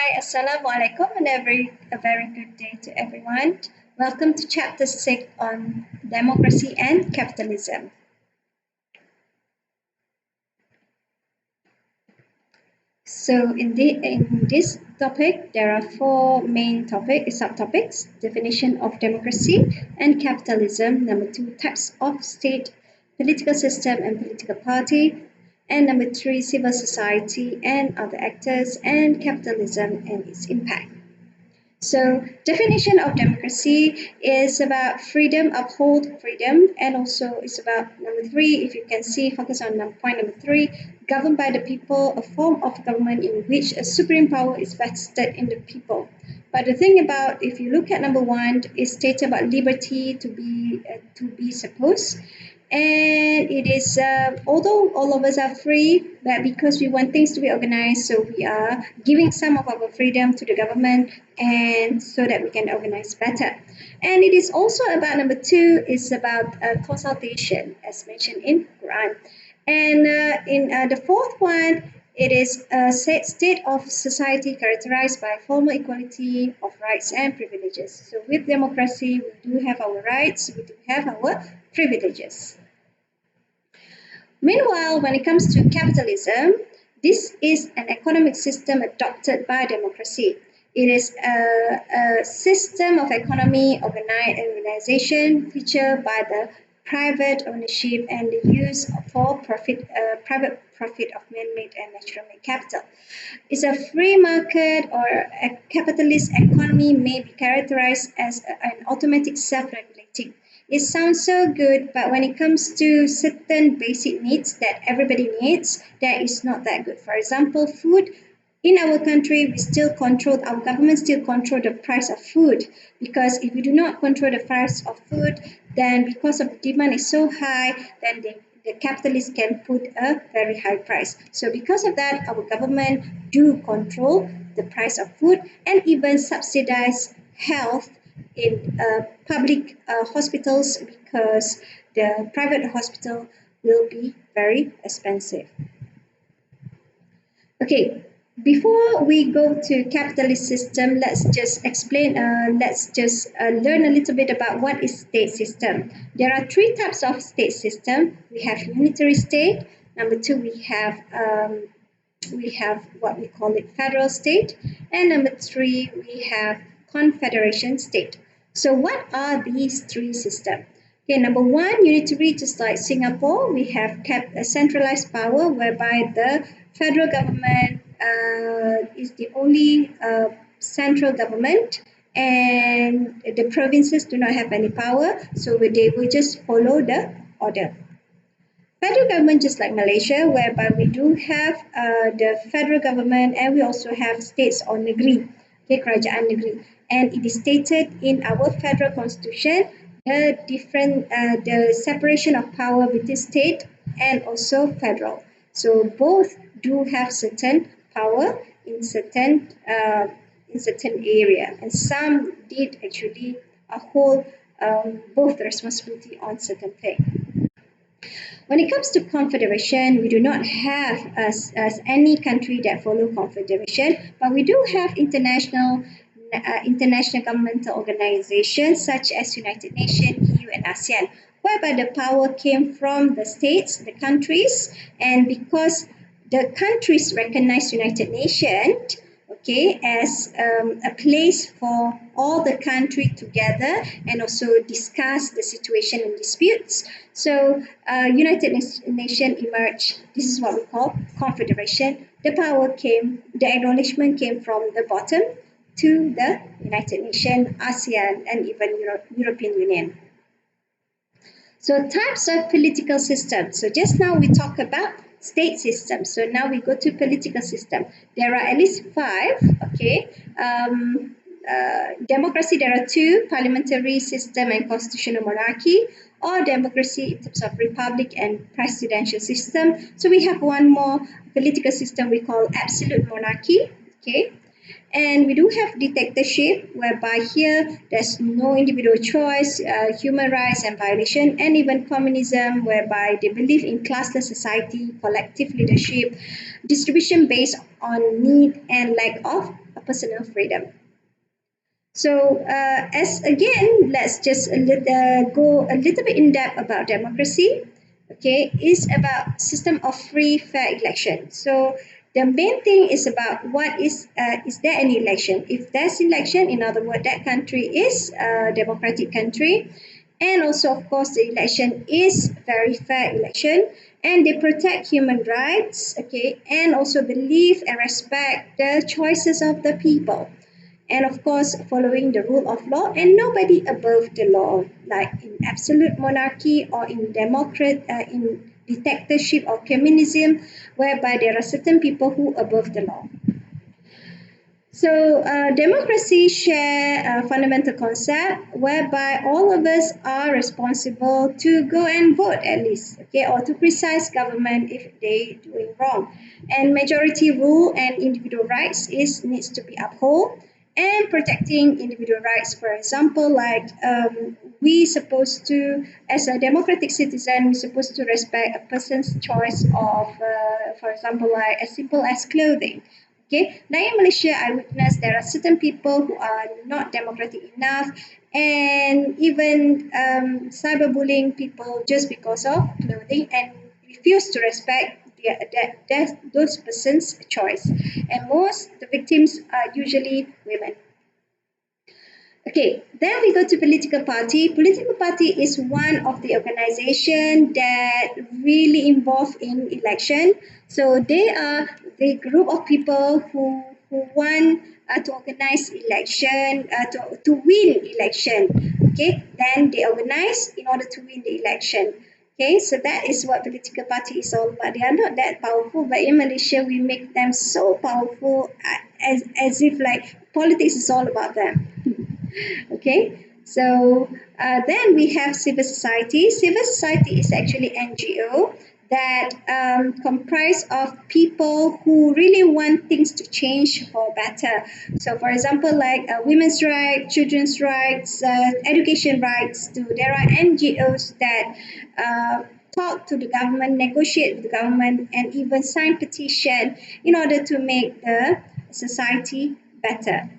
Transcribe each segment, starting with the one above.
Hi, Assalamu alaikum, and a very good day to everyone. Welcome to Chapter 6 on Democracy and Capitalism. So, in this topic, there are four main subtopics: definition of democracy and capitalism, number two, types of state, political system and political party, and number three, civil society and other actors, and capitalism and its impact. So, definition of democracy is about freedom, uphold freedom, and also it's about number three, if you can see, focus on point number three, governed by the people, a form of government in which a supreme power is vested in the people. But the thing about, if you look at number one, is stated about liberty to be supposed, and it is although all of us are free, but because we want things to be organized, so we are giving some of our freedom to the government, and so that we can organize better. And it is also about number two is about consultation, as mentioned in Quran. And in the fourth one, it is a state of society characterized by formal equality of rights and privileges. So with democracy, we do have our rights, we do have our privileges. Meanwhile, when it comes to capitalism, this is an economic system adopted by democracy. It is a system of economy organization featured by the private ownership and the use for private profit of man-made and natural-made capital. It's a free market or a capitalist economy may be characterized as an automatic self-regulating. It sounds so good, but when it comes to certain basic needs that everybody needs, that is not that good. For example, food. In our country, our government still control the price of food, because if we do not control the price of food, then because of the demand is so high, then the capitalists can put a very high price. So because of that, our government do control the price of food and even subsidize health in public hospitals, because the private hospital will be very expensive. Okay, before we go to capitalist system, let's just learn a little bit about what is state system. There are three types of state system. We have unitary state. Number two, we have what we call it federal state, and number three, we have confederation state. So what are these three systems? Okay, number one, unitary, just like Singapore, we have a centralized power whereby the federal government is the only central government, and the provinces do not have any power, so they will just follow the order. Federal government, just like Malaysia, whereby we do have the federal government and we also have states or negeri, okay, kerajaan negeri, and it is stated in our federal constitution the separation of power between state and also federal. So both do have certain power in certain area, and some did actually hold both responsibility on certain thing. When it comes to confederation, we do not have as any country that follow confederation, but we do have international governmental organizations such as United Nations, EU, and ASEAN, whereby the power came from the states, the countries, and because the countries recognize United Nations, okay, as a place for all the country together and also discuss the situation and disputes. So United Nations emerged. This is what we call confederation. The acknowledgement came from the bottom to the United Nations, ASEAN, and even European Union. So types of political systems. So just now we talked about state system. So now we go to political system. There are at least five. Okay. Democracy, there are two: parliamentary system and constitutional monarchy, or democracy in terms of republic and presidential system. So we have one more political system we call absolute monarchy. Okay. And we do have dictatorship, whereby here there's no individual choice, human rights and violation, and even communism, whereby they believe in classless society, collective leadership, distribution based on need and lack of personal freedom. So, as again, let's just go a little bit in depth about democracy. Okay, it's about system of free, fair election. So, the main thing is about what is there any election? If there's election, in other words, that country is a democratic country, and also, of course, the election is very fair election, and they protect human rights. Okay, and also believe and respect the choices of the people, and of course following the rule of law and nobody above the law, like in absolute monarchy or in in dictatorship or communism, whereby there are certain people who above the law. So, democracy share a fundamental concept whereby all of us are responsible to go and vote at least, okay, or to criticize government if they doing wrong. And majority rule and individual rights is needs to be upheld, and protecting individual rights. For example, like we supposed to, as a democratic citizen, we supposed to respect a person's choice of, for example, like as simple as clothing. Okay, now in Malaysia, I witnessed there are certain people who are not democratic enough, and even cyberbullying people just because of clothing and refuse to respect those persons' choice. And most the victims are usually women. Okay, then we go to political party. Political party is one of the organization that really involved in election. So they are the group of people who want to organize election, to win election. Okay, then they organize in order to win the election. Okay, so that is what political party is all about. They are not that powerful, but in Malaysia we make them so powerful, as if like politics is all about them. Okay, so then we have civil society. Civil society is actually NGO that comprise of people who really want things to change for better. So, for example, like women's rights, children's rights, education rights. Too. There are NGOs that talk to the government, negotiate with the government, and even sign petition in order to make the society better.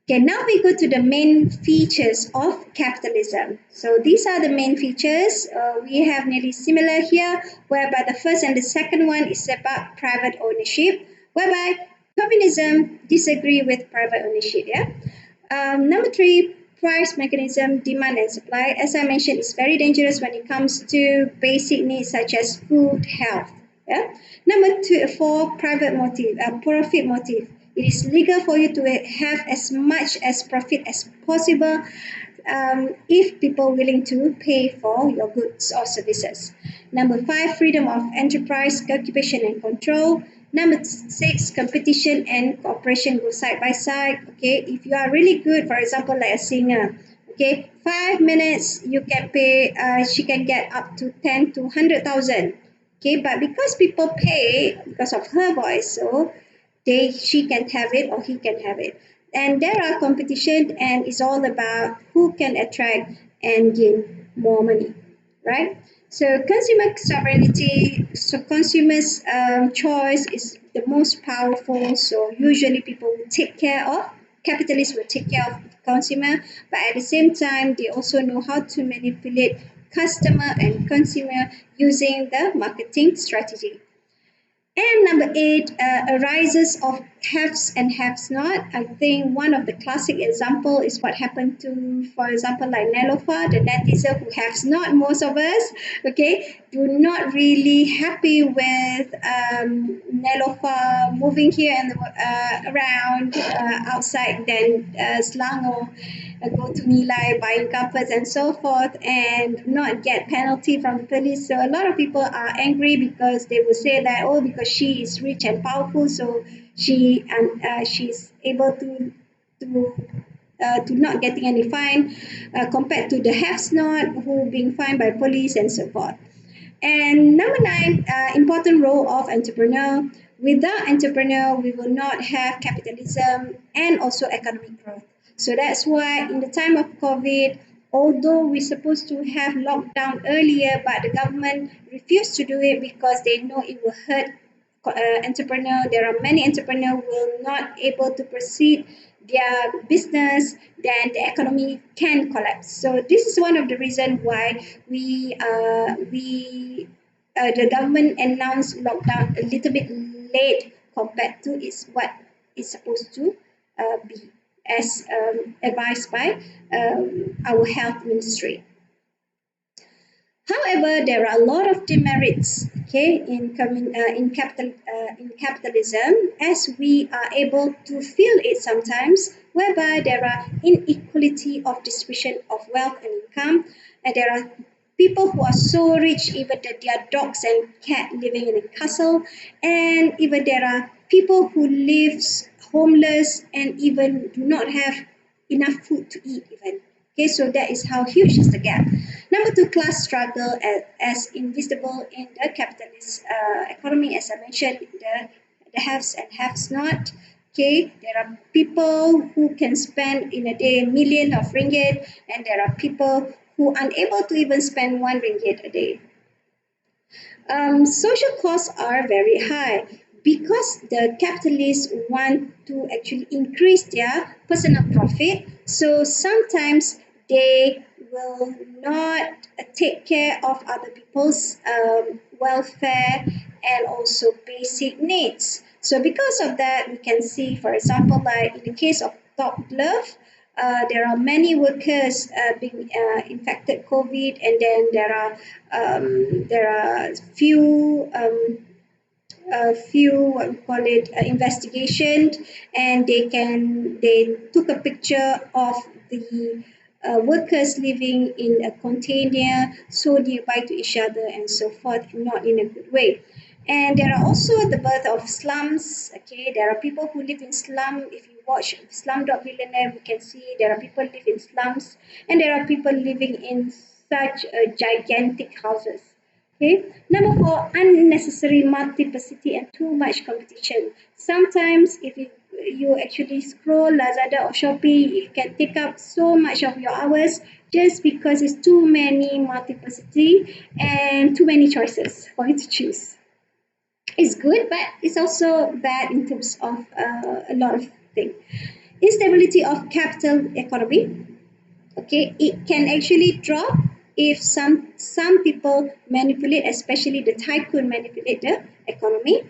Okay, now we go to the main features of capitalism. So these are the main features. We have nearly similar here, whereby the first and the second one is about private ownership, whereby communism disagree with private ownership. Yeah. Number three, price mechanism, demand and supply. As I mentioned, it's very dangerous when it comes to basic needs such as food, health. Yeah. Number four, private motive, profit motive. It is legal for you to have as much as profit as possible if people willing to pay for your goods or services. Number five, freedom of enterprise, occupation and control. Number six, competition and cooperation go side by side. Okay, if you are really good, for example, like a singer, okay, 5 minutes you can pay. She can get up to 10 to 100,000. Okay, but because people pay because of her voice, so she can have it or he can have it, and there are competition and it's all about who can attract and gain more money, right? So consumer sovereignty, so consumers choice is the most powerful, so usually people will take care of, capitalists will take care of the consumer, but at the same time they also know how to manipulate customer and consumer using the marketing strategy. And number eight, arises of haves and haves not. I think one of the classic example is what happened to, for example, like Nelofa, the netizen who has not, most of us, okay, do not really happy with Nelofa moving here and around outside then Selangor, go to Nilai, buying carpets and so forth, and not get penalty from the police. So a lot of people are angry because they will say that, oh, because she is rich and powerful, so she's able to not getting any fine compared to the haves not who being fined by police and so forth. And number nine, important role of entrepreneur. Without entrepreneur, we will not have capitalism and also economic growth. So that's why in the time of COVID, although we're supposed to have lockdown earlier, but the government refused to do it because they know it will hurt entrepreneur, there are many entrepreneurs will not able to proceed their business, then the economy can collapse. So this is one of the reasons why the government announced lockdown a little bit late compared to is what it's supposed to be, as advised by our health ministry. However, there are a lot of demerits, okay, in capitalism, as we are able to feel it sometimes, whereby there are inequality of distribution of wealth and income, and there are people who are so rich even that their dogs and cat living in a castle, and even there are people who lives homeless and even do not have enough food to eat even. Okay, so that is how huge is the gap. Number two, class struggle as invisible in the capitalist economy, as I mentioned, the haves and haves not. Okay, there are people who can spend in a day million of ringgit, and there are people who are unable to even spend one ringgit a day. Social costs are very high because the capitalists want to actually increase their personal profit. So sometimes they will not take care of other people's welfare and also basic needs. So because of that, we can see, for example, like in the case of Top Glove, there are many workers being infected COVID, and then there are few what we call it investigation, and they took a picture of the workers living in a container so nearby to each other and so forth, not in a good way. And there are also the birth of slums. Okay, there are people who live in slum. If you watch Slumdog Millionaire, we can see there are people live in slums, and there are people living in such gigantic houses. Okay. Number four, unnecessary multiplicity and too much competition. Sometimes, if you actually scroll Lazada or Shopee, it can take up so much of your hours just because it's too many multiplicity and too many choices for you to choose. It's good, but it's also bad in terms of a lot of things. Instability of capital economy. Okay, it can actually drop if some people manipulate, especially the tycoon manipulate the economy.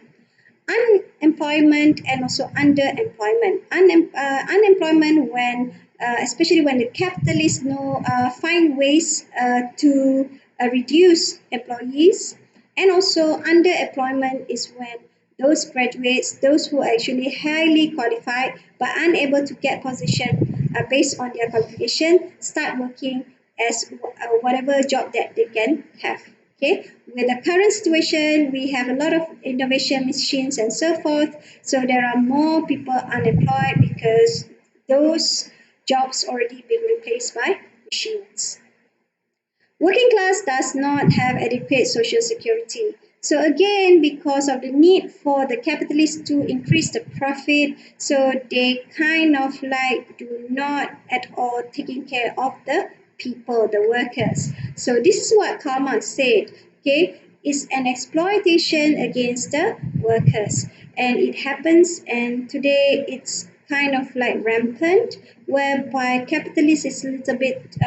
Unemployment and also underemployment. Unemployment when especially when the capitalists know find ways to reduce employees, and also underemployment is when those graduates, those who are actually highly qualified but unable to get position based on their qualification, start working as whatever job that they can have. Okay, with the current situation, we have a lot of innovation machines and so forth. So there are more people unemployed because those jobs already been replaced by machines. Working class does not have adequate social security. So again, because of the need for the capitalists to increase the profit, so they kind of like do not at all taking care of the people, the workers. So this is what Karl Marx said. Okay, it's an exploitation against the workers, and it happens. And today it's kind of like rampant, whereby capitalist is a little bit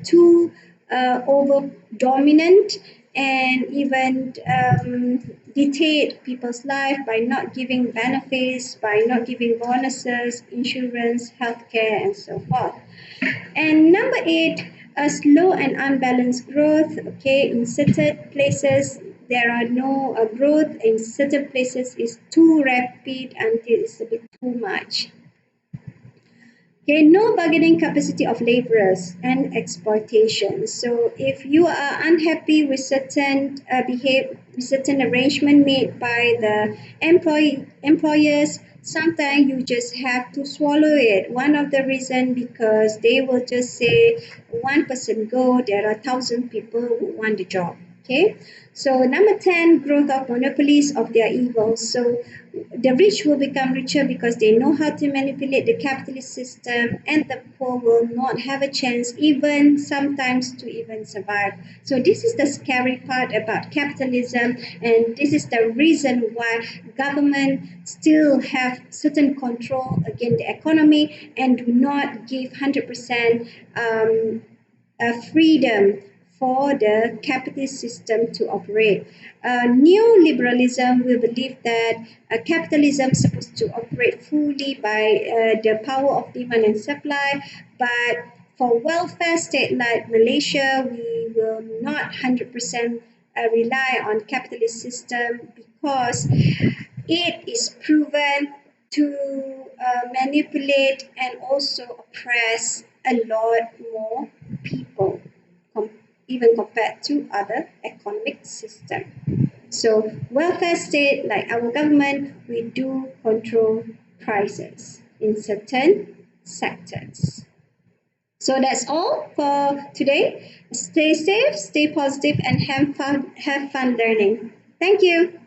too over dominant, and even dictate people's life by not giving benefits, by not giving bonuses, insurance, healthcare, and so forth. And number eight, a slow and unbalanced growth. Okay, in certain places there are no growth, in certain places it's too rapid until it's a bit too much. Okay, no bargaining capacity of laborers and exploitation. So if you are unhappy with certain arrangement made by the employers, sometimes you just have to swallow it. One of the reason because they will just say one person go, there are 1,000 people who want the job. Okay, so number 10, growth of monopolies of their evils. So the rich will become richer because they know how to manipulate the capitalist system, and the poor will not have a chance, even sometimes, to even survive. So this is the scary part about capitalism, and this is the reason why government still have certain control against the economy and do not give 100% freedom for the capitalist system to operate. Neoliberalism will believe that capitalism is supposed to operate fully by the power of demand and supply, but for welfare state like Malaysia, we will not 100% rely on capitalist system because it is proven to manipulate and also oppress a lot more people, com- even compared to other economic system. So welfare state, like our government, we do control prices in certain sectors. So that's all for today. Stay safe, stay positive, and have fun learning. Thank you.